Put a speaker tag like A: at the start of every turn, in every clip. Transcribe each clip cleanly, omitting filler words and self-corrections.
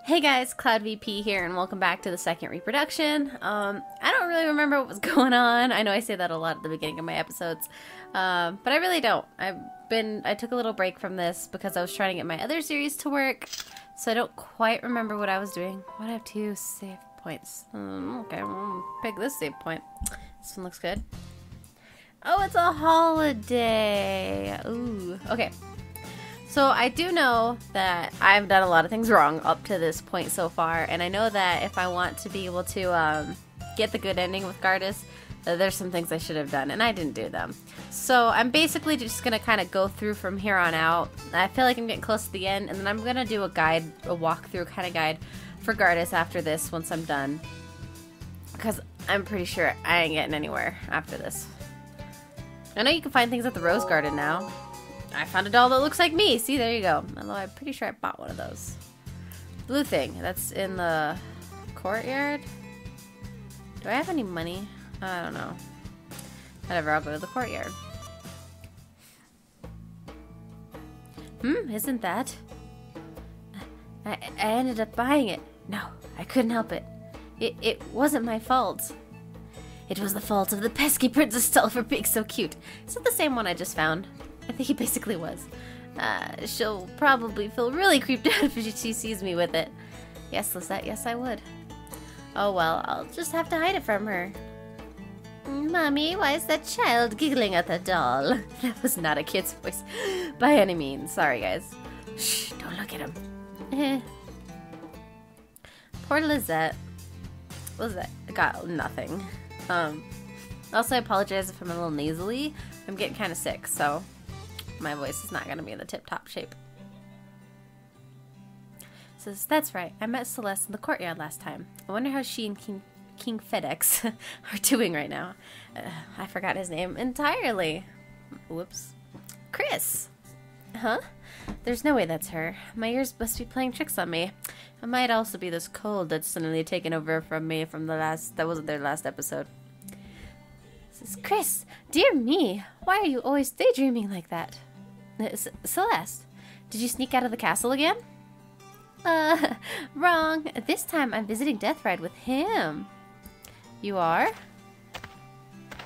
A: Hey guys, Cloud VP here, and welcome back to the second reproduction. I don't really remember what was going on. I know I say that a lot at the beginning of my episodes, but I really don't. I took a little break from this because I was trying to get my other series to work, so I don't quite remember what I was doing. What I have 2 save points. Okay, we'll pick this save point. This one looks good. Oh, it's a holiday. Ooh, okay. So I do know that I've done a lot of things wrong up to this point so far, and I know that if I want to be able to get the good ending with Gardas, there's some things I should have done, and I didn't do them. So I'm basically just going to kind of go through from here on out. I feel like I'm getting close to the end, and then I'm going to do a walkthrough kind of guide for Gardas after this once I'm done. Because I'm pretty sure I ain't getting anywhere after this. I know you can find things at the Rose Garden now. I found a doll that looks like me. See, there you go. Although I'm pretty sure I bought one of those. Blue thing. That's in the Courtyard. Do I have any money? I don't know. Whatever, I'll go to the Courtyard. Isn't that? I ended up buying it. No, I couldn't help it. It wasn't my fault. It was the fault of the pesky Princess doll for being so cute. Is that the same one I just found? I think he basically was. She'll probably feel really creeped out if she sees me with it. Yes, Lisette, yes I would. Oh well, I'll just have to hide it from her. Mommy, why is that child giggling at the doll? That was not a kid's voice by any means. Sorry, guys. Shh, don't look at him. Poor Lisette. Lisette got nothing. Also, I apologize if I'm a little nasally. I'm getting kind of sick, so my voice is not going to be in the tip-top shape. Says, that's right. I met Celeste in the Courtyard last time. I wonder how she and King FedEx are doing right now. I forgot his name entirely. Whoops. Chris! Huh? There's no way that's her. My ears must be playing tricks on me. It might also be this cold that's suddenly taken over from me from that wasn't their last episode. Says, Chris, dear me, why are you always daydreaming like that? Celeste, did you sneak out of the castle again? Wrong. This time I'm visiting Deathride with him. You are?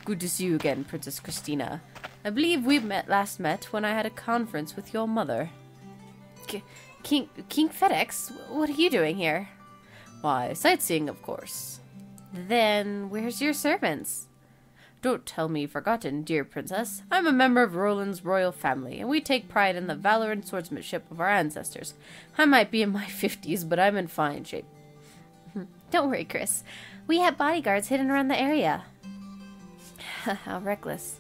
A: Good to see you again, Princess Christina. I believe we last met when I had a conference with your mother. King FedEx, what are you doing here? Why, sightseeing, of course. Then, where's your servants? Don't tell me forgotten, dear princess. I'm a member of Roland's royal family, and we take pride in the valor and swordsmanship of our ancestors. I might be in my 50s, but I'm in fine shape. Don't worry, Chris. We have bodyguards hidden around the area. How reckless.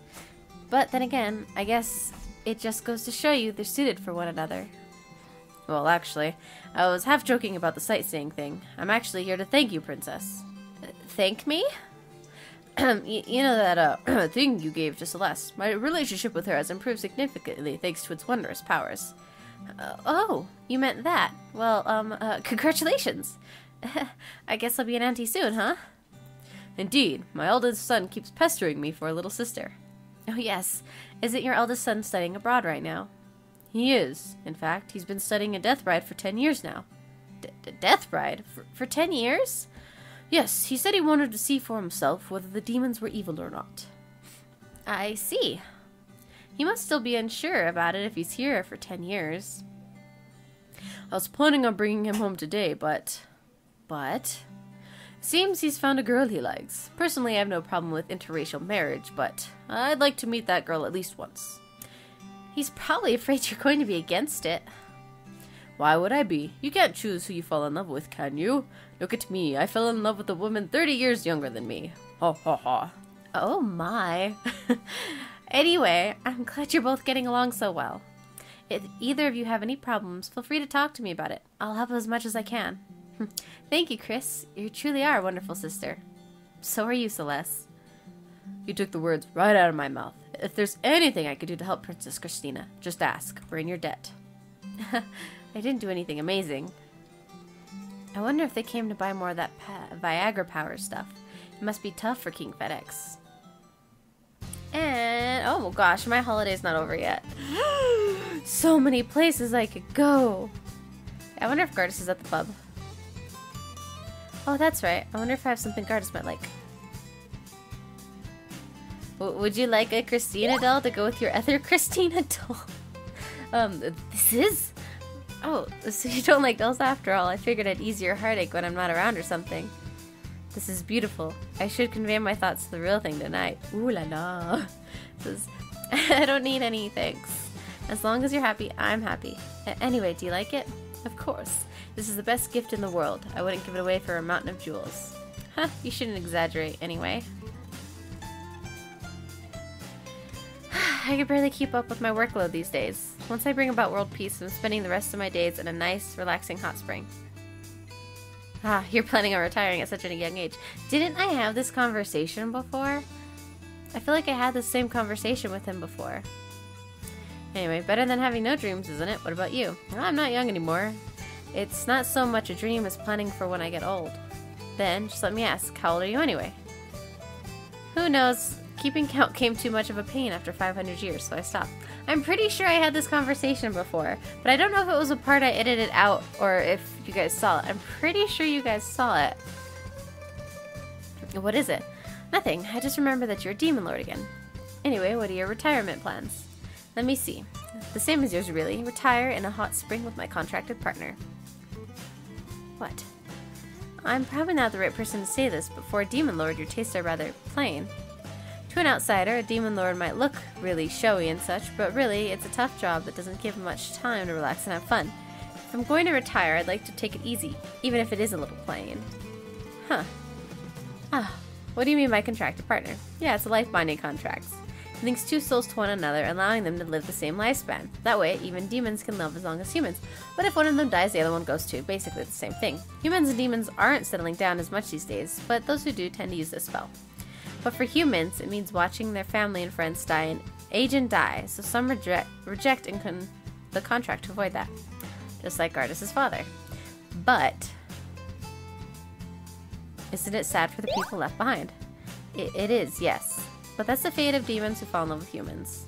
A: But then again, I guess it just goes to show you they're suited for one another. Well, actually, I was half joking about the sightseeing thing. I'm actually here to thank you, princess. Thank me? You know that thing you gave to Celeste. My relationship with her has improved significantly thanks to its wondrous powers. Oh, you meant that. Well, congratulations. I guess I'll be an auntie soon, huh? Indeed, my eldest son keeps pestering me for a little sister. Oh yes, isn't your eldest son studying abroad right now? He is. In fact, he's been studying a death bride for 10 years now. Death bride? For 10 years? Yes, he said he wanted to see for himself whether the demons were evil or not. I see. He must still be unsure about it if he's here for 10 years. I was planning on bringing him home today, but... Seems he's found a girl he likes. Personally, I have no problem with interracial marriage, but I'd like to meet that girl at least once. He's probably afraid you're going to be against it. Why would I be? You can't choose who you fall in love with, can you? Look at me. I fell in love with a woman 30 years younger than me. Ha ha ha. Oh my. Anyway, I'm glad you're both getting along so well. If either of you have any problems, feel free to talk to me about it. I'll help as much as I can. Thank you, Chris. You truly are a wonderful sister. So are you, Celeste. You took the words right out of my mouth. If there's anything I could do to help Princess Christina, just ask. We're in your debt. I didn't do anything amazing. I wonder if they came to buy more of that Viagra power stuff. It must be tough for King FedEx. And, oh gosh, my holiday's not over yet. So many places I could go. I wonder if Gardas is at the pub. Oh, that's right. I wonder if I have something Gardas might like. Would you like a Christina doll to go with your other Christina doll? This is... Oh, so you don't like dolls after all. I figured I'd ease your heartache when I'm not around or something. This is beautiful. I should convey my thoughts to the real thing tonight. Ooh la la. I don't need any thanks. As long as you're happy, I'm happy. Anyway, do you like it? Of course. This is the best gift in the world. I wouldn't give it away for a mountain of jewels. Huh, you shouldn't exaggerate anyway. I can barely keep up with my workload these days. Once I bring about world peace, I'm spending the rest of my days in a nice, relaxing hot spring. Ah, you're planning on retiring at such a young age. Didn't I have this conversation before? I feel like I had the same conversation with him before. Anyway, better than having no dreams, isn't it? What about you? Well, I'm not young anymore. It's not so much a dream as planning for when I get old. Then, just let me ask, how old are you anyway? Who knows? Keeping count came too much of a pain after 500 years, so I stopped. I'm pretty sure I had this conversation before, but I don't know if it was a part I edited out or if you guys saw it. I'm pretty sure you guys saw it. What is it? Nothing. I just remember that you're a demon lord again. Anyway, what are your retirement plans? Let me see. The same as yours, really. Retire in a hot spring with my contracted partner. What? I'm probably not the right person to say this, but for a demon lord, your tastes are rather plain. To an outsider, a demon lord might look really showy and such, but really, it's a tough job that doesn't give much time to relax and have fun. If I'm going to retire, I'd like to take it easy, even if it is a little plain. Huh. Ah, what do you mean by contracted partner? Yeah, it's a life-binding contract. It links two souls to one another, allowing them to live the same lifespan. That way, even demons can live as long as humans. But if one of them dies, the other one goes too. Basically the same thing. Humans and demons aren't settling down as much these days, but those who do tend to use this spell. But for humans, it means watching their family and friends die and age and die, so some reject the contract to avoid that. Just like Gardas' father. But isn't it sad for the people left behind? It is, yes. But that's the fate of demons who fall in love with humans.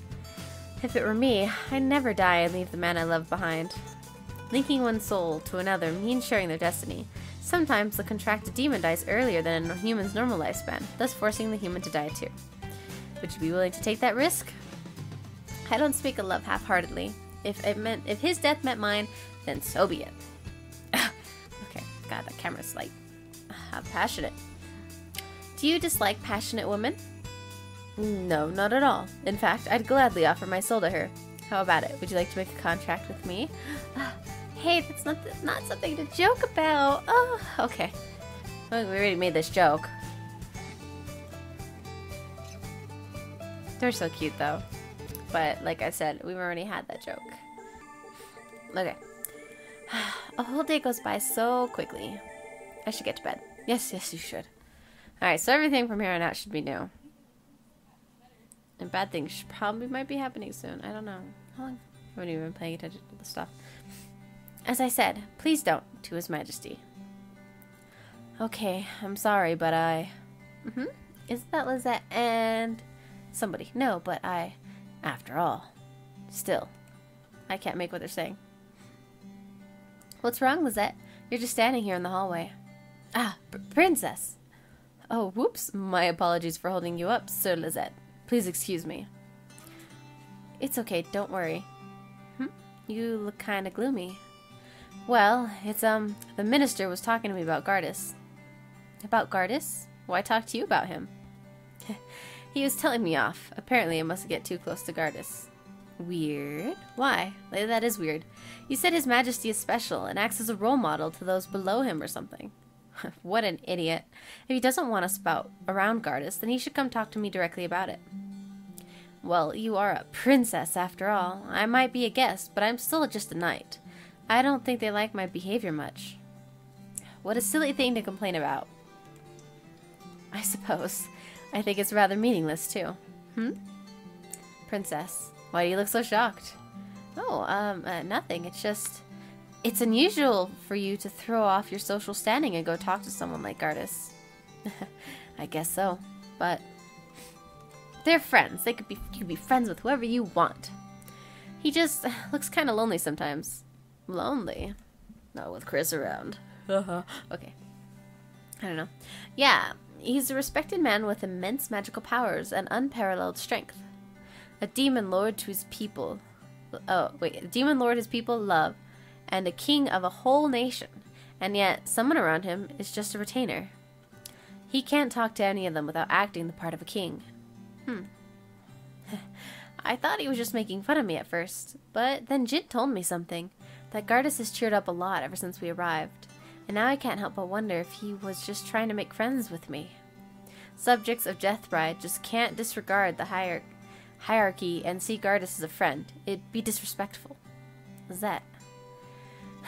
A: If it were me, I'd never die and leave the man I love behind. Linking one's soul to another means sharing their destiny. Sometimes the contracted demon dies earlier than a human's normal lifespan, thus forcing the human to die too. Would you be willing to take that risk? I don't speak of love half-heartedly. If his death meant mine, then so be it. Okay, God, that camera's like, how passionate. Do you dislike passionate women? No, not at all. In fact, I'd gladly offer my soul to her. How about it? Would you like to make a contract with me? Hey, that's not something to joke about. Oh, okay. Well, we already made this joke. They're so cute, though. But, like I said, we've already had that joke. Okay. A whole day goes by so quickly. I should get to bed. Yes, you should. Alright, so everything from here on out should be new. And bad things probably might be happening soon. I don't know. How long? I haven't even been paying attention to the stuff. As I said, please don't, to His Majesty. Okay, I'm sorry, but I... Isn't that Lizette and... somebody? No, but I... After all. Still. I can't make what they're saying. What's wrong, Lizette? You're just standing here in the hallway. Ah, Princess! Oh, whoops. My apologies for holding you up, Sir Lizette. Please excuse me. It's okay, don't worry. You look kinda gloomy. Well, it's, the minister was talking to me about Gardas. About Gardas? Why talk to you about him? He was telling me off. Apparently I mustn't get too close to Gardas. Weird. Why? That is weird. He said His Majesty is special and acts as a role model to those below him or something. What an idiot. If he doesn't want us around Gardas, then he should come talk to me directly about it. Well, you are a princess after all. I might be a guest, but I'm still just a knight. I don't think they like my behavior much. What a silly thing to complain about. I suppose. I think it's rather meaningless, too. Princess, why do you look so shocked? Oh, nothing. It's just... It's unusual for you to throw off your social standing and go talk to someone like Gardas. I guess so, but... They're friends. You could be friends with whoever you want. He just looks kind of lonely sometimes. Lonely? Not with Chris around. Okay. I don't know. Yeah, he's a respected man with immense magical powers and unparalleled strength. A demon lord to his people. A demon lord his people love, and a king of a whole nation. And yet, someone around him is just a retainer. He can't talk to any of them without acting the part of a king. I thought he was just making fun of me at first, but then Jin told me something. That Gardas has cheered up a lot ever since we arrived, and now I can't help but wonder if he was just trying to make friends with me. Subjects of Deathride just can't disregard the hierarchy and see Gardas as a friend. It'd be disrespectful. Zet.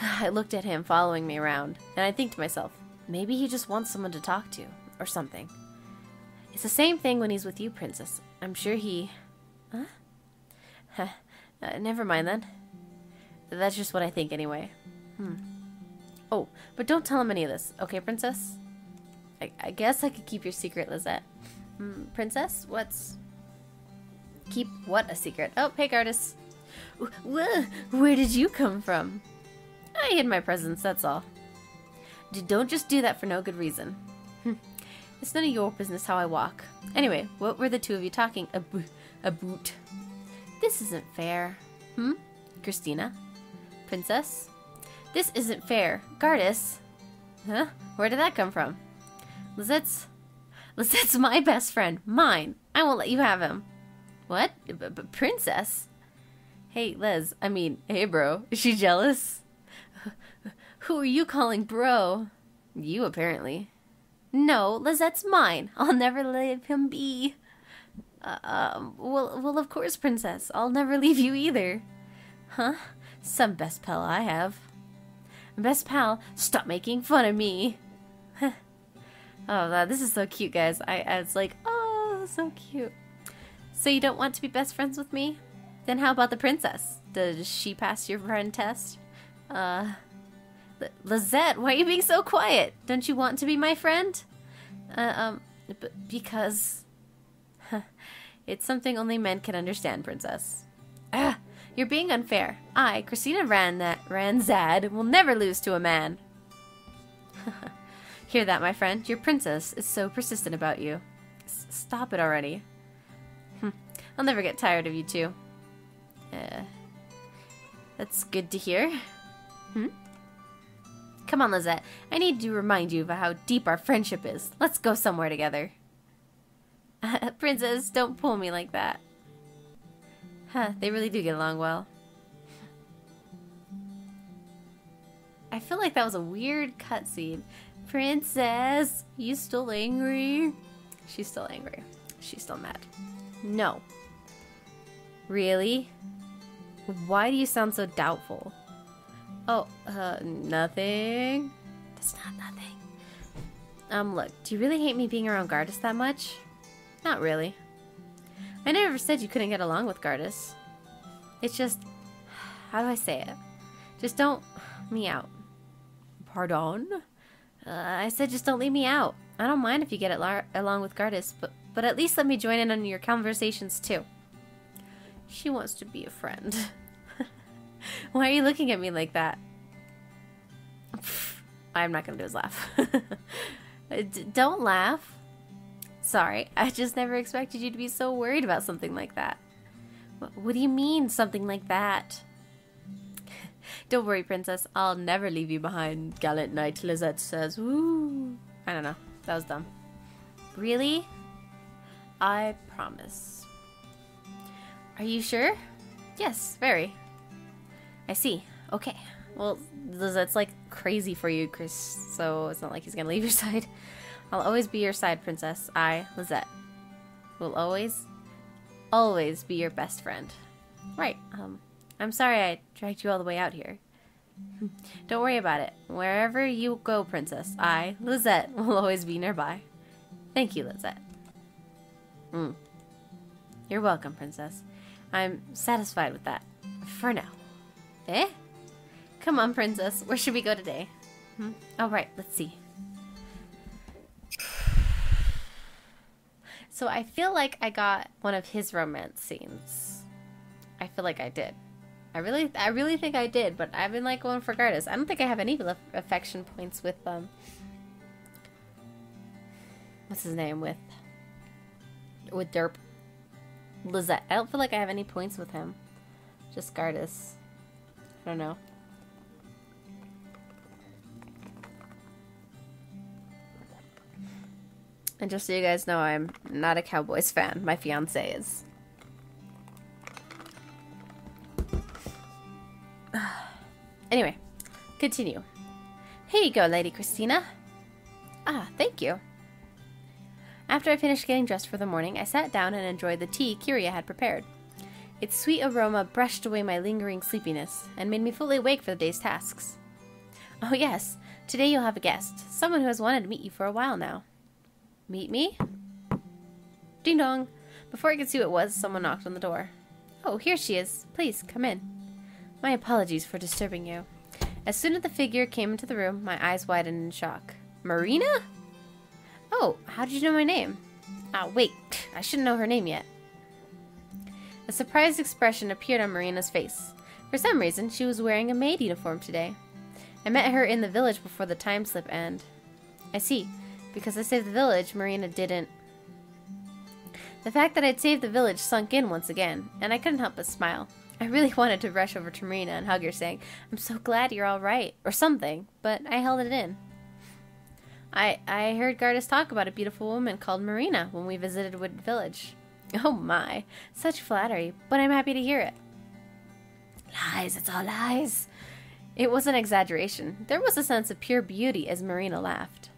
A: I looked at him following me around, and I think to myself, maybe he just wants someone to talk to, or something. It's the same thing when he's with you, Princess. I'm sure he... Huh? Never mind then. That's just what I think anyway. Oh, but don't tell him any of this, okay, Princess? I guess I could keep your secret, Lizette. Princess, what's... Keep what a secret? Oh, hey, Gardas. Where did you come from? I hid my presence, that's all. Don't just do that for no good reason. It's none of your business how I walk. Anyway, what were the two of you talking about? This isn't fair. Christina? Princess? This isn't fair. Gardas? Huh? Where did that come from? Lizette's my best friend. Mine. I won't let you have him. What? Princess? Hey, Liz. Hey, bro. Is she jealous? Who are you calling bro? You, apparently. No, Lizette's mine. I'll never leave him be. Well, of course, Princess. I'll never leave you either. Huh? Some best pal I have. Best pal, stop making fun of me. Oh, this is so cute, guys. I was like, oh, so cute. So you don't want to be best friends with me? Then how about the princess? Does she pass your friend test? Lizette, why are you being so quiet? Don't you want to be my friend? Because... It's something only men can understand, Princess. You're being unfair. I, Christina Ranzad, will never lose to a man. Hear that, my friend? Your princess is so persistent about you. Stop it already. I'll never get tired of you two. That's good to hear. Come on, Lizette. I need to remind you of how deep our friendship is. Let's go somewhere together. Princess, don't pull me like that. They really do get along well. I feel like that was a weird cutscene. Princess, you still angry? She's still angry. She's still mad. No. Really? Why do you sound so doubtful? Oh, nothing. That's not nothing. Look, do you really hate me being around Gardas that much? Not really. I never said you couldn't get along with Gardas. It's just... How do I say it? Just don't... me out. Pardon? I said just don't leave me out. I don't mind if you get along with Gardas, but at least let me join in on your conversations too. She wants to be a friend. Why are you looking at me like that? I'm not gonna do is laugh. Don't laugh. Sorry, I just never expected you to be so worried about something like that. What do you mean, something like that? Don't worry, Princess. I'll never leave you behind, gallant knight, Lizette says. Woo. I don't know. That was dumb. Really? I promise. Are you sure? Yes, very. I see. Okay. Well, Lizette's like crazy for you, Chris, so it's not like he's gonna leave your side. I'll always be your side, Princess. I, Lizette, will always be your best friend. Right. I'm sorry I dragged you all the way out here. Don't worry about it. Wherever you go, Princess, I, Lizette, will always be nearby. Thank you, Lizette. You're welcome, Princess. I'm satisfied with that. For now. Eh? Come on, Princess. Where should we go today? All right, let's see. So I feel like I got one of his romance scenes. I feel like I did. I really think I did, but I've been like going for Gardas. I don't think I have any affection points with what's his name, with Derp. Lizette. I don't feel like I have any points with him. Just Gardas. I don't know. And just so you guys know, I'm not a Cowboys fan. My fiance is. Anyway, continue. Here you go, Lady Christina. Ah, thank you. After I finished getting dressed for the morning, I sat down and enjoyed the tea Kyria had prepared. Its sweet aroma brushed away my lingering sleepiness and made me fully awake for the day's tasks. Oh yes, today you'll have a guest, someone who has wanted to meet you for a while now. Meet me? Ding dong. Before I could see who it was, someone knocked on the door. Oh, here she is. Please, come in. My apologies for disturbing you. As soon as the figure came into the room, my eyes widened in shock. Marina? Oh, how did you know my name? Ah, wait. I shouldn't know her name yet. A surprised expression appeared on Marina's face. For some reason, she was wearing a maid uniform today. I met her in the village before the time slip and... I see. Because I saved the village, Marina didn't. The fact that I'd saved the village sunk in once again, and I couldn't help but smile. I really wanted to rush over to Marina and hug her, saying, I'm so glad you're all right, or something, but I held it in. I heard Gardas talk about a beautiful woman called Marina when we visited Wood Village. Oh my, such flattery, but I'm happy to hear it. Lies, it's all lies. It was an exaggeration. There was a sense of pure beauty as Marina laughed.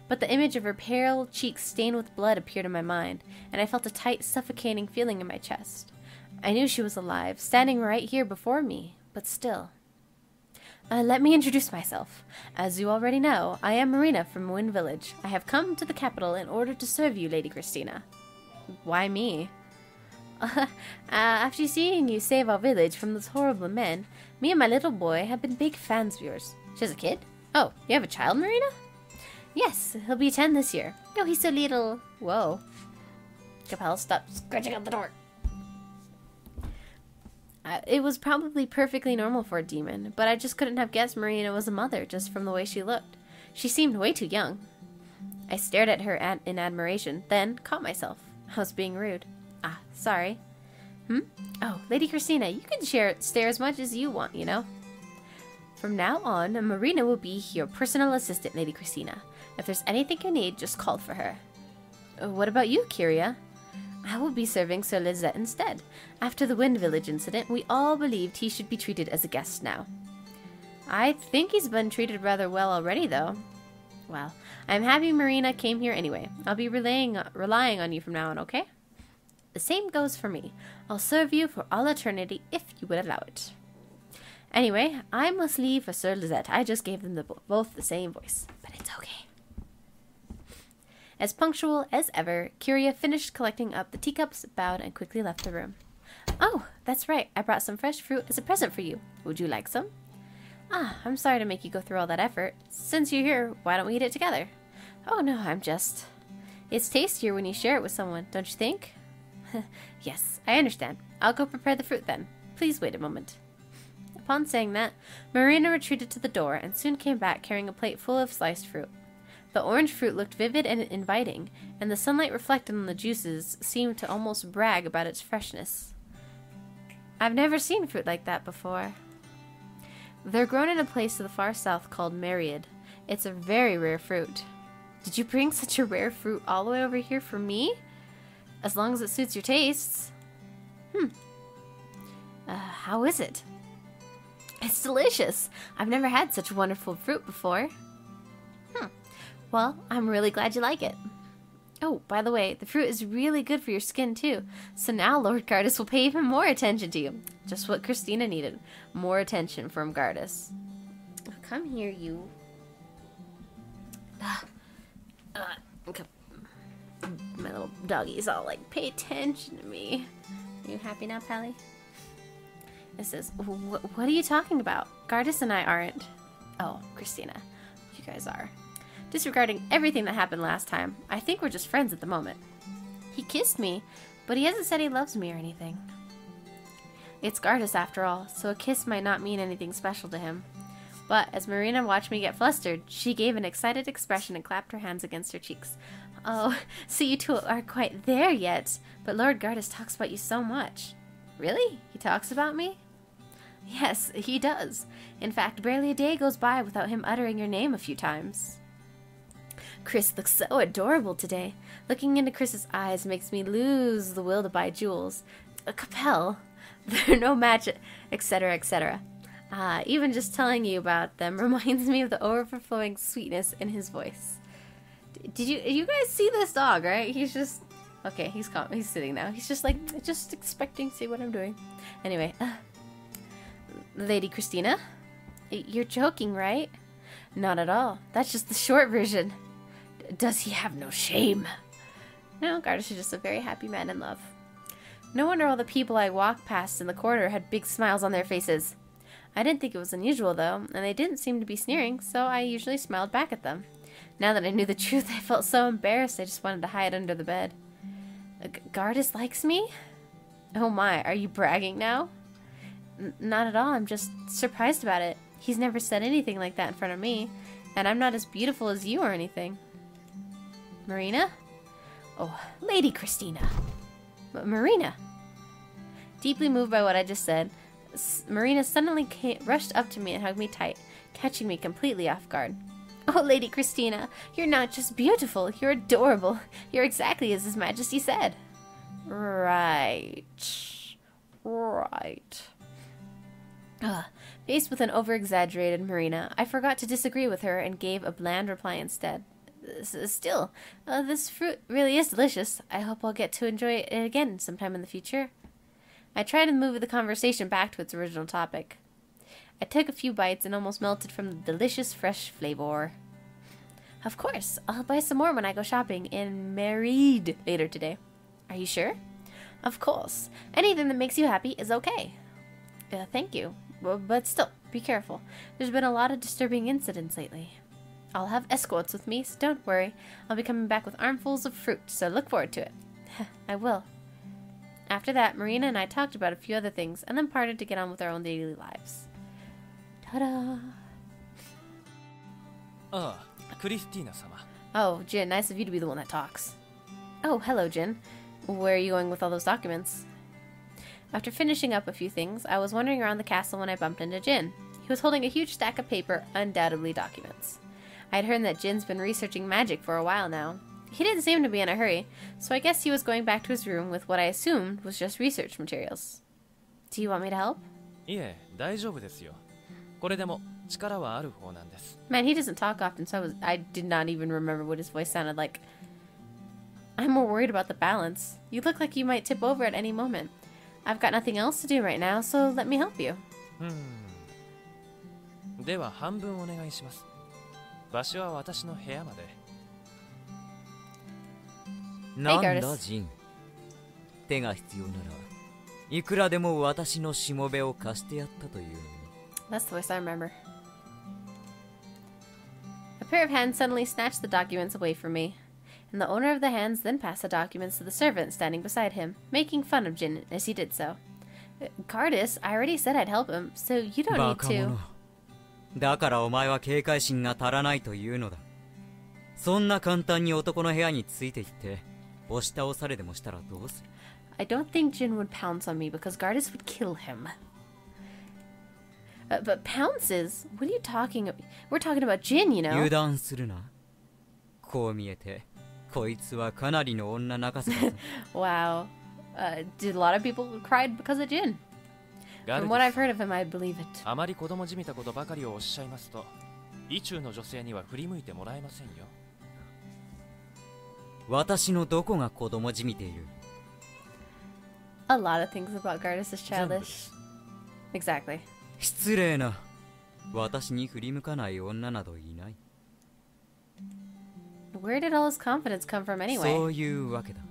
A: But the image of her pale cheeks stained with blood appeared in my mind, and I felt a tight, suffocating feeling in my chest. I knew she was alive, standing right here before me, but still. Let me introduce myself. As you already know, I am Marina from Wind Village. I have come to the capital in order to serve you, Lady Christina. Why me? After seeing you save our village from those horrible men, me and my little boy have been big fans of yours. She has a kid? Oh, you have a child, Marina? Yes, he'll be 10 this year. Oh, he's so little. Whoa. Capel, stop scratching out the door. It was probably perfectly normal for a demon, but I just couldn't have guessed Marina was a mother just from the way she looked. She seemed way too young. I stared at her in admiration, then caught myself. I was being rude. Ah, sorry. Oh, Lady Christina, you can stare as much as you want, you know. From now on, Marina will be your personal assistant, Lady Christina. If there's anything you need, just call for her. What about you, Kyria? I will be serving Sir Lizette instead. After the Wind Village incident, we all believed he should be treated as a guest now. I think he's been treated rather well already, though. Well, I'm happy Marina came here anyway. I'll be relying on you from now on, okay? The same goes for me. I'll serve you for all eternity if you would allow it. Anyway, I must leave for Sir Lizette. I just gave them both the same voice, but it's okay. As punctual as ever, Kyria finished collecting up the teacups, bowed, and quickly left the room. Oh, that's right. I brought some fresh fruit as a present for you. Would you like some? Ah, I'm sorry to make you go through all that effort. Since you're here, why don't we eat it together? Oh, no, It's tastier when you share it with someone, don't you think? Yes, I understand. I'll go prepare the fruit then. Please wait a moment. Upon saying that, Marina retreated to the door and soon came back carrying a plate full of sliced fruit. The orange fruit looked vivid and inviting, and the sunlight reflected on the juices seemed to almost brag about its freshness. I've never seen fruit like that before. They're grown in a place to the far south called Myriad. It's a very rare fruit. Did you bring such a rare fruit all the way over here for me? As long as it suits your tastes. How is it? It's delicious. I've never had such wonderful fruit before. Well, I'm really glad you like it. Oh, by the way, the fruit is really good for your skin, too. So now Lord Gardas will pay even more attention to you. Just what Christina needed. More attention from Gardas. Oh, come here, you. Okay. My little doggy's all like, pay attention to me. Are you happy now, Pally? It says, what are you talking about? Gardas and I aren't. Oh, Christina, you guys are. Disregarding everything that happened last time, I think we're just friends at the moment. He kissed me, but he hasn't said he loves me or anything. It's Gardas after all, so a kiss might not mean anything special to him. But as Marina watched me get flustered, she gave an excited expression and clapped her hands against her cheeks. Oh, so you two aren't quite there yet, but Lord Gardas talks about you so much. Really? He talks about me? Yes, he does. In fact, barely a day goes by without him uttering your name a few times. Chris looks so adorable today. Looking into Chris's eyes makes me lose the will to buy jewels. A Capel, they're no match, etc., etc. Even just telling you about them reminds me of the overflowing sweetness in his voice. Did you guys see this dog, right? He's just... Okay, he's calm. He's sitting now. He's just like, just expecting to see what I'm doing. Anyway, Lady Christina? You're joking, right? Not at all. That's just the short version. Does he have no shame? No, Gardas is just a very happy man in love. No wonder all the people I walked past in the corridor had big smiles on their faces. I didn't think it was unusual, though, and they didn't seem to be sneering, so I usually smiled back at them. Now that I knew the truth, I felt so embarrassed I just wanted to hide under the bed. Gardas likes me? Oh my, are you bragging now? Not at all, I'm just surprised about it. He's never said anything like that in front of me, and I'm not as beautiful as you or anything. Marina? Oh, Lady Christina. Marina. Deeply moved by what I just said, Marina suddenly rushed up to me and hugged me tight, catching me completely off guard. Oh, Lady Christina, you're not just beautiful, you're adorable. You're exactly as His Majesty said. Right. Faced with an over-exaggerated Marina, I forgot to disagree with her and gave a bland reply instead. Still, this fruit really is delicious. I hope I'll get to enjoy it again sometime in the future. I tried to move the conversation back to its original topic. I took a few bites and almost melted from the delicious fresh flavor. Of course, I'll buy some more when I go shopping in Meride later today. Are you sure? Of course. Anything that makes you happy is okay. Thank you. But still, be careful. There's been a lot of disturbing incidents lately. I'll have escorts with me, so don't worry. I'll be coming back with armfuls of fruit, so look forward to it. I will. After that, Marina and I talked about a few other things, and then parted to get on with our own daily lives. Ta-da!
B: Christina-sama.
A: Oh, Jin, nice of you to be the one that talks. Oh, hello, Jin. Where are you going with all those documents? After finishing up a few things, I was wandering around the castle when I bumped into Jin. He was holding a huge stack of paper, undoubtedly documents. I had heard that Jin's been researching magic for a while now. He didn't seem to be in a hurry, so I guess he was going back to his room with what I assumed was just research materials. Do you want me to help?
B: いえ、大丈夫ですよ。これでも力はある方なんです。
A: Man, he doesn't talk often, so I did not even remember what his voice sounded like. I'm more worried about the balance. You look like you might tip over at any moment. I've got nothing else to do right now, so let me help you.
B: では半分お願いします。場所は私の部屋まで。
C: なんだジン。手が必要ならいくらでも私のしもべを貸してやったというのに。
A: That's the voice I remember. A pair of hands suddenly snatched the documents away from me, and the owner of the hands then passed the documents to the servant standing beside him, making fun of Jin as he did so. Gardas, I already said I'd help him, so you don't need to.
C: だからお前は警戒心が足らないというのだ。そんな簡単に男の部屋についていって押し倒されでもしたらどうする？
A: I don't think Jin would pounce on me because Gardas would kill him. But pounces? What are you talking about? We're talking about Jin, you know.
C: 油断するな。こう見えてこいつはかなりの女泣かせだぞ。
A: Wow. Did a lot of people cried because of Jin? From what I've heard of him, I believe it.
B: あまり子供じみたことばかりをおっしゃいますと、意中の女性には振り向いてもらえませんよ。
C: 私のどこが子供じみている？
A: A lot of things about Gardas is childish. Exactly.
C: 失礼な。私に振り向かない女などいない。
A: Where did all his confidence come from anyway?
C: そういうわけだ。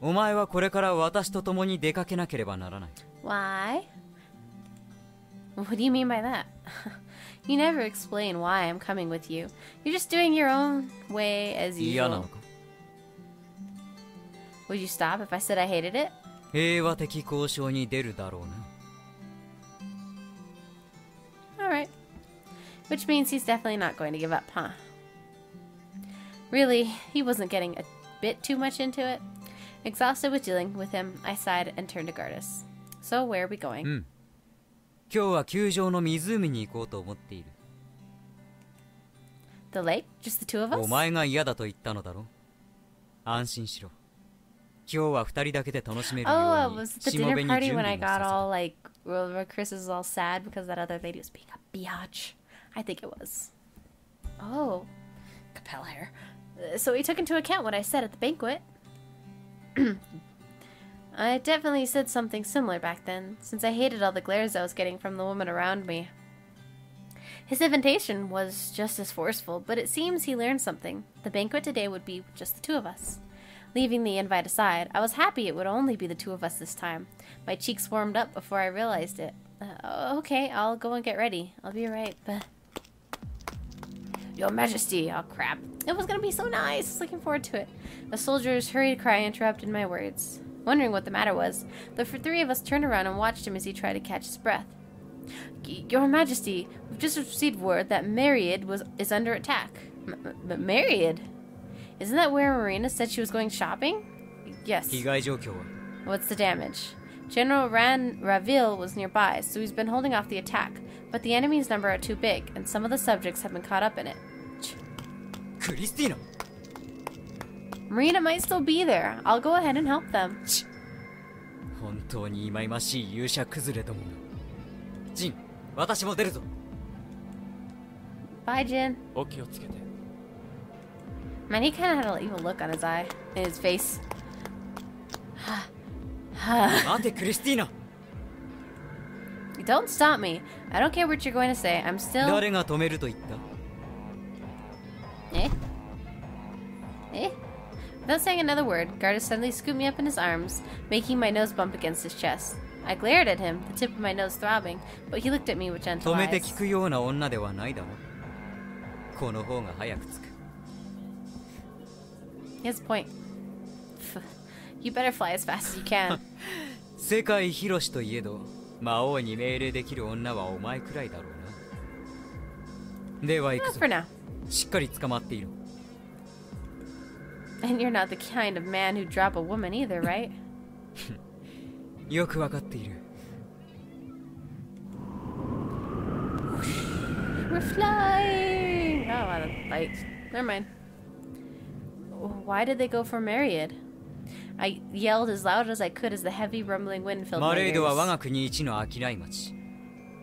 C: お前はこれから私と共に出かけなければならない。
A: Why? What do you mean by that? You never explain why I'm coming with you. You're just doing your own way as
C: 嫌な
A: usual.
C: のか？
A: Would you stop if I said I hated it?
C: 平和的交渉に出るだろうな。
A: Alright. Which means he's definitely not going to give up, huh? Really, he wasn't getting a bit too much into it. Exhausted with dealing with him, I sighed and turned to Gardas. So, where are we going?
C: 今日は球場の湖に行こうと思っている。
A: The lake? Just the two of us?
C: お前が嫌だと言ったのだろ。安心しろ。今日は二人だけで楽しめるよ
A: Oh,
C: うに
A: was it the
C: しも
A: dinner
C: べに
A: party
C: 準
A: when
C: 備
A: I
C: も
A: got
C: させ
A: all
C: た。
A: like, where Chris is all sad because that other lady was being a biatch? I think it was. Oh, Capel hair. So he took into account what I said at the banquet. I definitely said something similar back then, since I hated all the glares I was getting from the women around me. His invitation was just as forceful, but it seems he learned something. The banquet today would be just the two of us. Leaving the invite aside, I was happy it would only be the two of us this time. My cheeks warmed up before I realized it. Okay, I'll go and get ready. I'll be right, but... Your Majesty! Oh, crap. It was gonna be so nice! Looking forward to it. A soldier's hurried cry interrupted my words. Wondering what the matter was, the three of us turned around and watched him as he tried to catch his breath. Your Majesty, we've just received word that Myriad is under attack. Myriad? Isn't that where Marina said she was going shopping? Yes.
C: 被害状況は
A: What's the damage? General Ravil was nearby, so he's been holding off the attack. But the enemy's number are too big, and some of the subjects have been caught up in it.
C: クリスティーナ
A: Marina might still be there. I'll go ahead and help them.
C: 本当に忌々しい勇者崩れどもが。ジン、私も出るぞ。
A: Bye, Jin.
B: お気をつけて。
A: Man, he kind of had an evil look on his eye, in his face.
C: 待て、クリスティーナ
A: Don't stop me. I don't care what you're going to say. I'm still...
C: 誰が止めると言った
A: Eh? Eh? Without saying another word, Gardas suddenly scooped me up in his arms, making my nose bump against his chest. I glared at him, the tip of my nose throbbing, but he looked at me with gentle
C: 止めて
A: eyes.
C: 聞くような女ではないだろこの方が早く着く
A: He has a point. You better fly as fast as you can.
C: 世界広しといえど魔王に命令できる女はお前くらいだろうなでは行く
A: Well,
C: ぞ
A: for now.
C: しっかり捕まっていろ
A: And you're not the kind of man who'd drop a woman either, right?
C: よくわかっている
A: We're flying! Oh, wow, that's light. Never mind. Why did they go for Myriad? I yelled as loud as I could as the heavy rumbling wind filled
C: マ
A: my
C: レードは我
A: ears.
C: が国一の商い町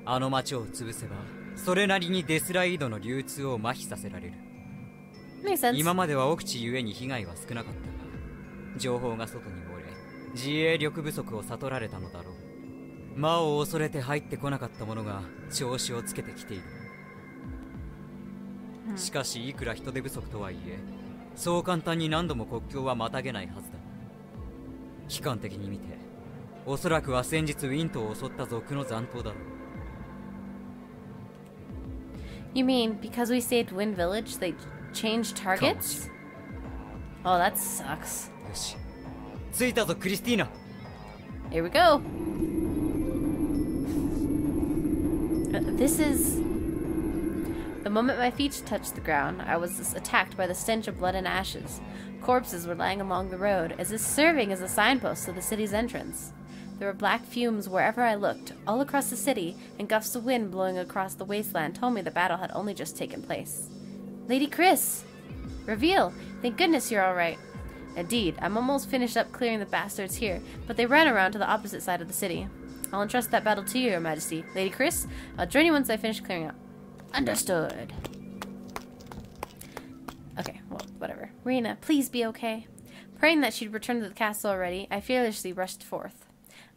C: あの町を潰せばそれなりにデスライドの流通を麻痺させられる
A: Makes sense.
C: 今までは奥地ゆえに被害は少なかったが情報が外に漏れ自衛力不足を悟られたのだろう魔を恐れて入ってこなかった者が調子をつけてきている、しかしいくら人手不足とはいえそう簡単に何度も国境はまたげないはずだ期間的に見ておそらくは先日ウィントを襲った族の残党だろう
A: You mean because we saved Wind Village, they changed targets? Oh, that sucks.
C: よし着いたぞクリスティーナ
A: Here we go. This is... The moment my feet touched the ground, I was attacked by the stench of blood and ashes. Corpses were lying along the road, as if serving as a signpost to the city's entrance. There were black fumes wherever I looked, all across the city, and gusts of wind blowing across the wasteland told me the battle had only just taken place. Lady Chris! Reveal! Thank goodness you're alright. Indeed, I'm almost finished up clearing the bastards here, but they ran around to the opposite side of the city. I'll entrust that battle to you, Your Majesty. Lady Chris, I'll join you once I finish clearing up. Understood. Okay, well, whatever. Marina, please be okay. Praying that she'd return to the castle already, I fearlessly rushed forth.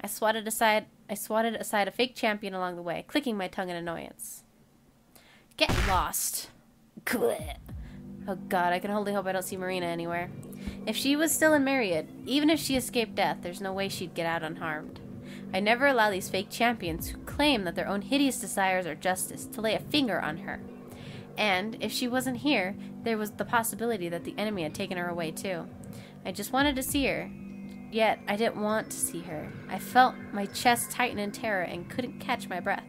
A: I swatted aside a fake champion along the way, clicking my tongue in annoyance. Get lost. Quit. Oh god, I can only hope I don't see Marina anywhere. If she was still in Myriad, even if she escaped death, there's no way she'd get out unharmed. I never allow these fake champions who claim that their own hideous desires are justice to lay a finger on her. And if she wasn't here, there was the possibility that the enemy had taken her away too. I just wanted to see her. Yet, I didn't want to see her. I felt my chest tighten in terror and couldn't catch my breath.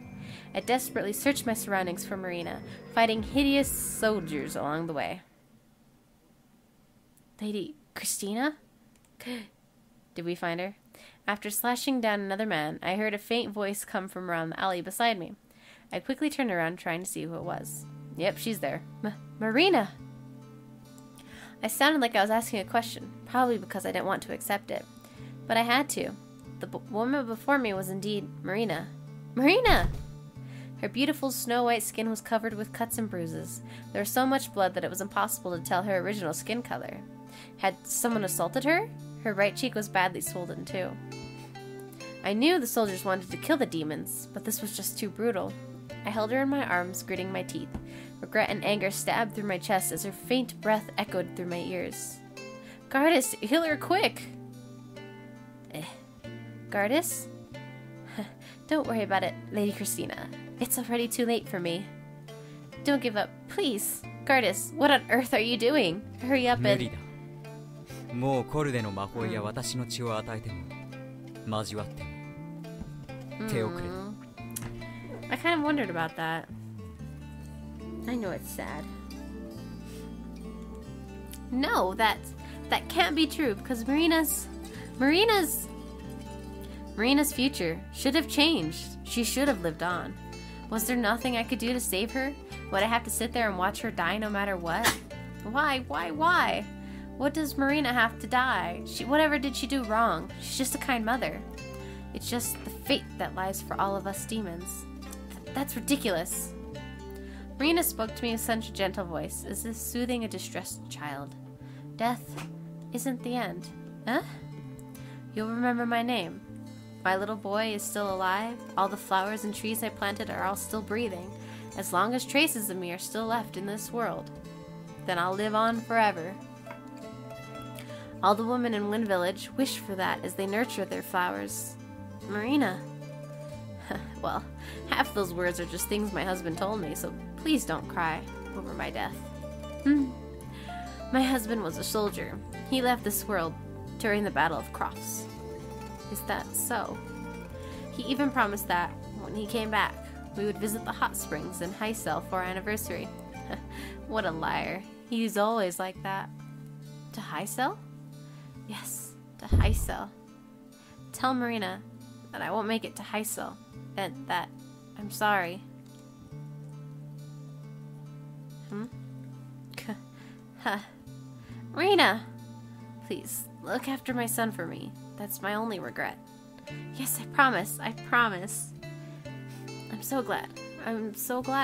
A: I desperately searched my surroundings for Marina, fighting hideous soldiers along the way. Lady Christina? Did we find her? After slashing down another man, I heard a faint voice come from around the alley beside me. I quickly turned around, trying to see who it was. Yep, she's there. Marina! I sounded like I was asking a question, probably because I didn't want to accept it. But I had to. The woman before me was indeed Marina. Marina! Her beautiful snow-white skin was covered with cuts and bruises. There was so much blood that it was impossible to tell her original skin color. Had someone assaulted her? Her right cheek was badly swollen, too. I knew the soldiers wanted to kill the demons, but this was just too brutal. I held her in my arms, gritting my teeth. Regret and anger stabbed through my chest as her faint breath echoed through my ears. Gardus, heal her quick! Gardus? Don't worry about it, Lady Christina. It's already too late for me. Don't give up, please. Gardus, what on earth are you doing? Hurry up and...
C: もうコルデの魔法や私の血を与えても交わっても手遅れだ。
A: I kind of wondered about that. I know it's sad. No, that can't be true because Marina's future should have changed. She should have lived on. Was there nothing I could do to save her? Would I have to sit there and watch her die no matter what? Why? What does Marina have to die? Whatever did she do wrong? She's just a kind mother. It's just the fate that lies for all of us demons. That's ridiculous. Marina spoke to me with such a gentle voice, as if soothing a distressed child. Death isn't the end. Huh? You'll remember my name. My little boy is still alive. All the flowers and trees I planted are all still breathing. As long as traces of me are still left in this world, then I'll live on forever. All the women in Wind Village wish for that as they nurture their flowers. Marina. Well, half those words are just things my husband told me, so please don't cry over my death. My husband was a soldier. He left this world during the Battle of Crofts. Is that so? He even promised that, when he came back, we would visit the hot springs in Heisel for our anniversary. What a liar. He's always like that. To Heisel? Yes, to Heisel. Tell Marina that I won't make it to Heisel. That I'm sorry. Marina! Please, look after my son for me. That's my only regret. Yes, I promise. I'm so glad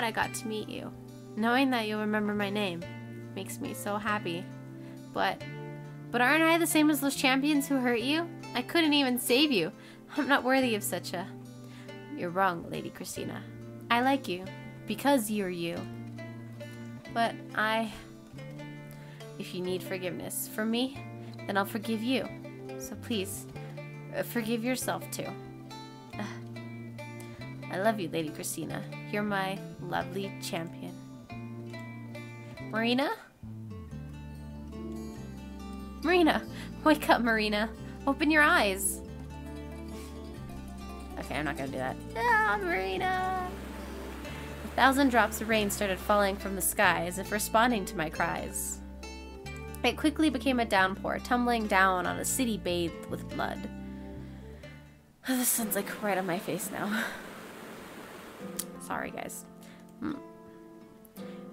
A: I got to meet you. Knowing that you'll remember my name makes me so happy. But aren't I the same as those champions who hurt you? I couldn't even save you. I'm not worthy of such a... You're wrong, Lady Christina. I like you, because you're you. But if you need forgiveness from me, then I'll forgive you. So please, forgive yourself too. I love you, Lady Christina. You're my lovely champion. Marina? Marina! Wake up, Marina! Open your eyes! Okay, I'm not gonna do that. Ah, Marina! 1,000 drops of rain started falling from the sky as if responding to my cries. It quickly became a downpour, tumbling down on a city bathed with blood. The sun's like right on my face now. Sorry, guys.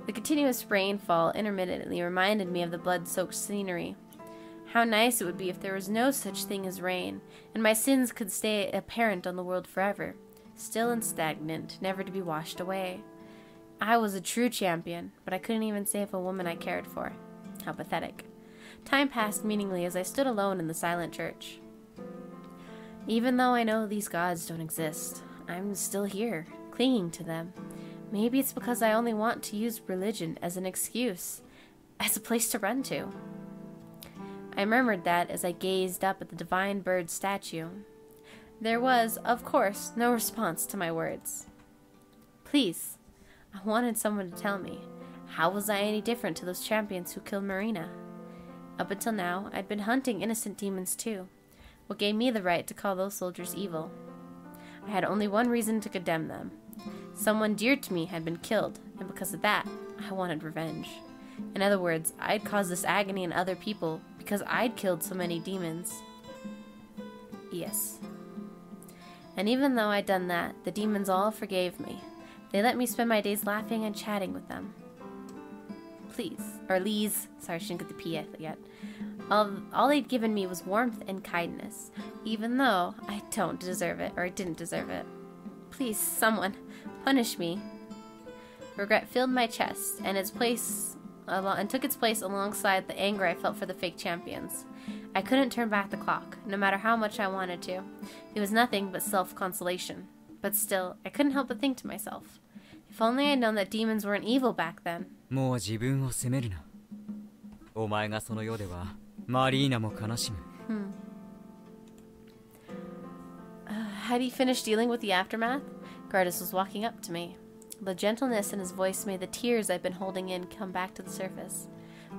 A: The continuous rainfall intermittently reminded me of the blood-soaked scenery. How nice it would be if there was no such thing as rain, and my sins could stay apparent on the world forever, still and stagnant, never to be washed away. I was a true champion, but I couldn't even save a woman I cared for. How pathetic. Time passed meaningly as I stood alone in the silent church. Even though I know these gods don't exist, I'm still here, clinging to them. Maybe it's because I only want to use religion as an excuse, as a place to run to. I murmured that as I gazed up at the divine bird statue. There was, of course, no response to my words. Please, I wanted someone to tell me, how was I any different to those champions who killed Marina? Up until now, I'd been hunting innocent demons too. What gave me the right to call those soldiers evil? I had only one reason to condemn them. Someone dear to me had been killed, and because of that, I wanted revenge. In other words, I'd caused this agony in other people because I'd killed so many demons. Yes. And even though I'd done that, the demons all forgave me. They let me spend my days laughing and chatting with them. Please. Or Lees. Sorry, she didn't get the P yet. All they'd given me was warmth and kindness, even though I don't deserve it, or I didn't deserve it. Please, someone, punish me. Regret filled my chest, and took its place alongside the anger I felt for the fake champions. I couldn't turn back the clock, no matter how much I wanted to. It was nothing but self-consolation. But still, I couldn't help but think to myself, if only I'd known that demons weren't evil back then.
C: もう自分を責めるな。お前がその世ではマリーナも悲しむ。
A: Had he finished dealing with the aftermath? Gardas was walking up to me. The gentleness in his voice made the tears I'd been holding in come back to the surface.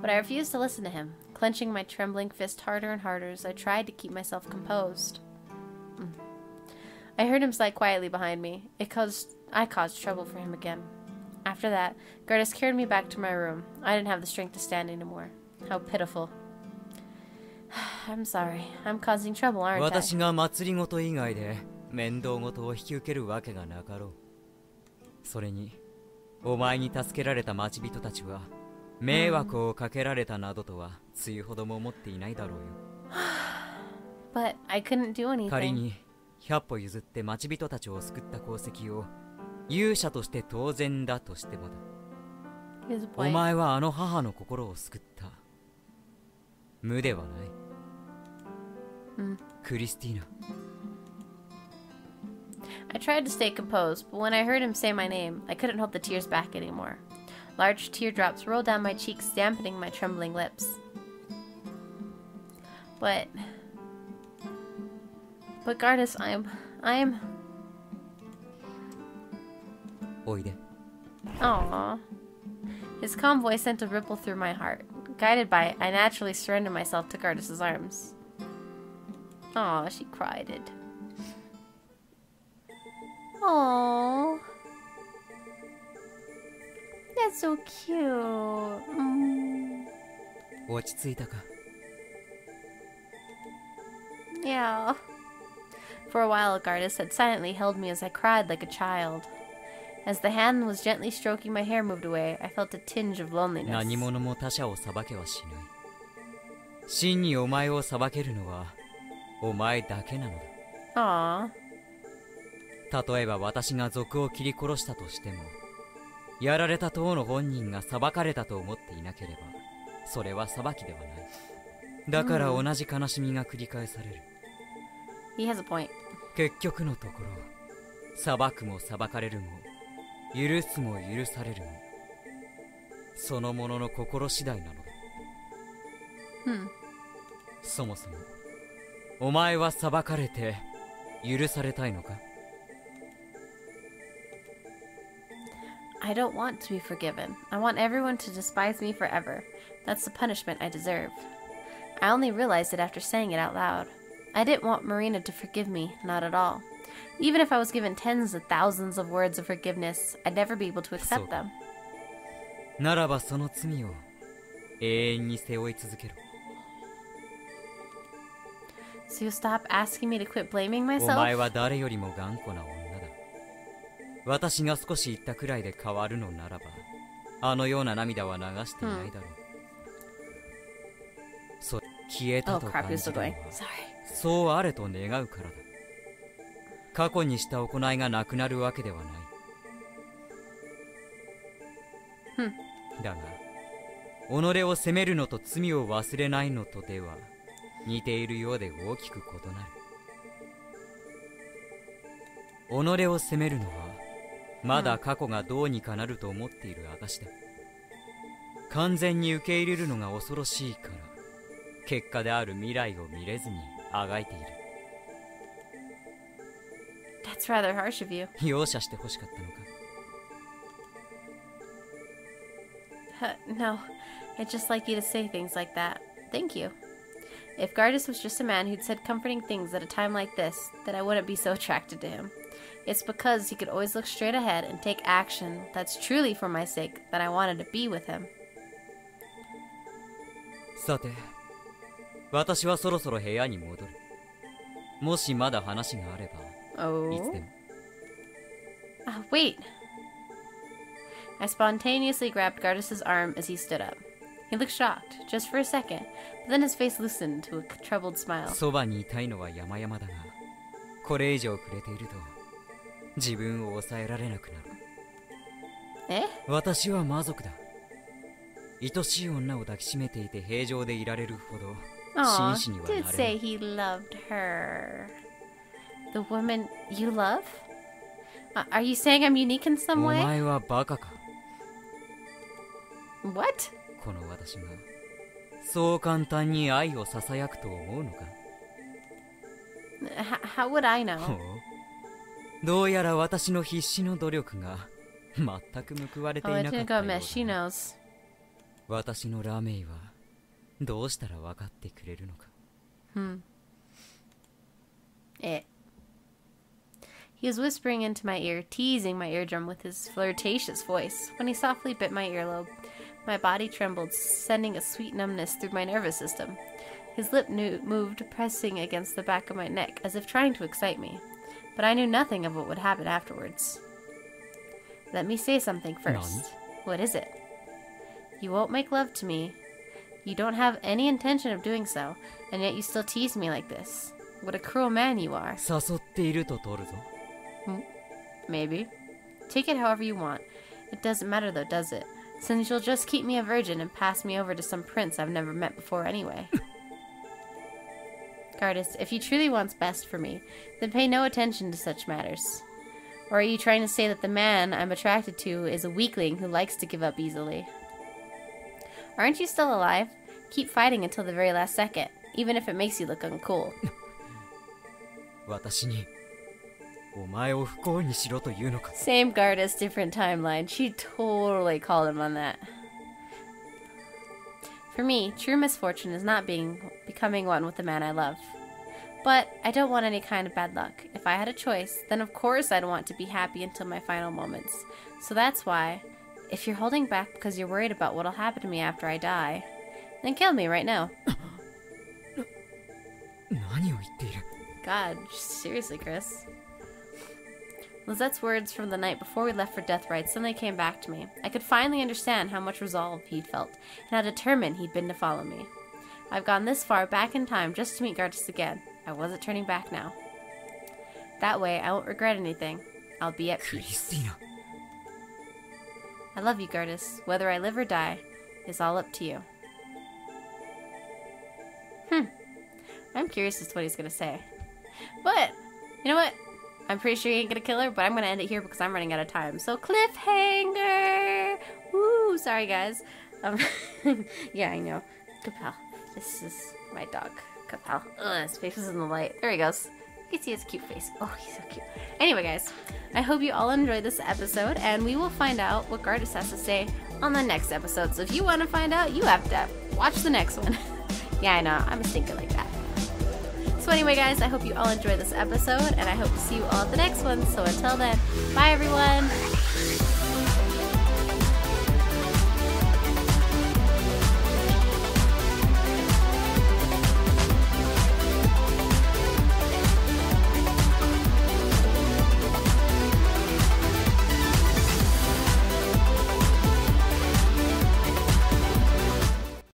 A: But I refused to listen to him, clenching my trembling fist harder and harder as I tried to keep myself composed. I heard him sigh quietly behind me. I caused trouble for him again. After that, Gardas carried me back to my room. I didn't have the strength to stand anymore. How pitiful. I'm sorry. I'm causing trouble, aren't I?
C: 私が祭りごと以外で面倒ごとを引き受けるわけがなかろう。それに、お前に助けられた町人たちは迷惑をかけられたなどとはつゆほども思っていないだろうよ。
A: But I couldn't do anything.
C: 仮に100歩譲って町人たちを救った功績を勇者として当然だとしてもだ。お前はあの母の心を救った。無ではない。クリスティーナ。
A: I tried to stay composed, but when I heard him say my name, I couldn't hold the tears back anymore. Large teardrops rolled down my cheeks, dampening my trembling lips. But Gardas, I'm...
C: おいで。
A: Aww. His calm voice sent a ripple through my heart. Guided by it, I naturally surrendered myself to Gardas' arms. Aw, she cried. Aww. That's so cute.
C: 落ち着いたか?
A: Yeah. For a while, Gardas had silently held me as I cried like a child. As the hand was gently stroking my hair moved away, I felt a tinge of loneliness.
C: 何者も他者を裁けはしない。真にお前を裁けるのはお前だけなのだ。例えば私が賊を切り殺したとしても、やられた当の本人が裁かれたと思っていなければ、それは裁きではない。だから同じ悲しみが繰り返される。
A: He has a point.
C: 結局のところ、裁くも裁かれるも、許すも許されるも、その者の心次第なのだ。そもそも、お前は裁かれて許されたいのか?
A: I don't want to be forgiven. I want everyone to despise me forever. That's the punishment I deserve. I only realized it after saying it out loud. I didn't want Marina to forgive me, not at all. Even if I was given tens of thousands of words of forgiveness, I'd never be able to accept them.
C: ならばその罪を永遠に背負い続けろ。
A: So you stop asking me to quit blaming
C: お
A: myself?
C: 前は誰よりも頑固な女だ。私が少し言ったくらいで変わるのならば、あのような涙は流していないだろう。そう、消えたと感じるのは、そうあれと願うからだ。過去にした行いがなくなるわけではない。だが、己を責めるのと罪を忘れないのとでは似ているようで大きく異なる。己を責めるのはまだ過去がどうにかなると思っている証だ。完全に受け入れるのが恐ろしいから、結果である未来を見れずにあがいている。
A: That's rather harsh of you.
C: 容赦してほしかったのか?
A: No, I'd just like you to say things like that. Thank you. If Gardas was just a man who'd said comforting things at a time like this, then I wouldn't be so attracted to him. It's because he could always look straight ahead and take action that's truly for my sake that I wanted to be with him.
C: さて、私はそろそろ部屋に戻る。もしまだ話があれば、いつでも。
A: Wait. I spontaneously grabbed Gardas' arm as he stood up. He looked shocked, just for a second, but then his face loosened to a troubled smile.
C: そばにいたいのは山々だが、これ以上触れていると、自分を抑えられなくなる。私は魔族だ。愛しい女を抱きしめていて平常でいられるほど、紳士にはなれない。
A: Dude say he loved her. The woman you love? Are you saying I'm unique in some
C: お
A: way?
C: 前はバカか。
A: What?
C: この私がそう簡単に愛をささやくと思うのか。
A: How would I know?
C: ほう、どうやら私の必死の努力が全く報われていなかったようだ。
A: She knows.
C: 私のラメイはどうしたら分かってくれるのか。
A: He was whispering into my ear, teasing my eardrum with his flirtatious voice. When he softly bit my earlobe, my body trembled, sending a sweet numbness through my nervous system. His lip moved, pressing against the back of my neck, as if trying to excite me. But I knew nothing of what would happen afterwards. Let me say something first. What is it? You won't make love to me. You don't have any intention of doing so, and yet you still tease me like this. What a cruel man you are.
C: 誘っていると取るぞ。
A: Maybe. Take it however you want. It doesn't matter though, does it? Since you'll just keep me a virgin and pass me over to some prince I've never met before anyway. Gardas, if you truly want best for me, then pay no attention to such matters. Or are you trying to say that the man I'm attracted to is a weakling who likes to give up easily? Aren't you still alive? Keep fighting until the very last second, even if it makes you look uncool.
C: 私にお前を不幸にしろというのか。
A: Same Gardas, different timeline. She totally called him on that. For me, true misfortune is not becoming one with the man I love. But I don't want any kind of bad luck. If I had a choice, then of course I'd want to be happy until my final moments. So that's why, if you're holding back because you're worried about what'll happen to me after I die, then kill me right now.
C: 何を言っている。
A: God, seriously, Chris. Lizette's words from the night before we left for death rites suddenly came back to me. I could finally understand how much resolve he'd felt, and how determined he'd been to follow me. I've gone this far back in time just to meet Gardas again. I wasn't turning back now. That way, I won't regret anything. I'll be at peace. I love you, Gardas. Whether I live or die is all up to you. I'm curious as to what he's gonna say. But, you know what? I'm pretty sure he ain't gonna kill her, but I'm gonna end it here because I'm running out of time. So, cliffhanger! Woo! Sorry, guys. Yeah, I know. Capel. This is my dog. Capel. Ugh, his face is in the light. There he goes. You can see his cute face. Oh, he's so cute. Anyway, guys, I hope you all enjoyed this episode, and we will find out what Gardas has to say on the next episode. So if you want to find out, you have to watch the next one. Yeah, I know. I'm a stinker like that. So anyway, guys, I hope you all enjoyed this episode, and I hope to see you all at the next one. So until then, bye, everyone!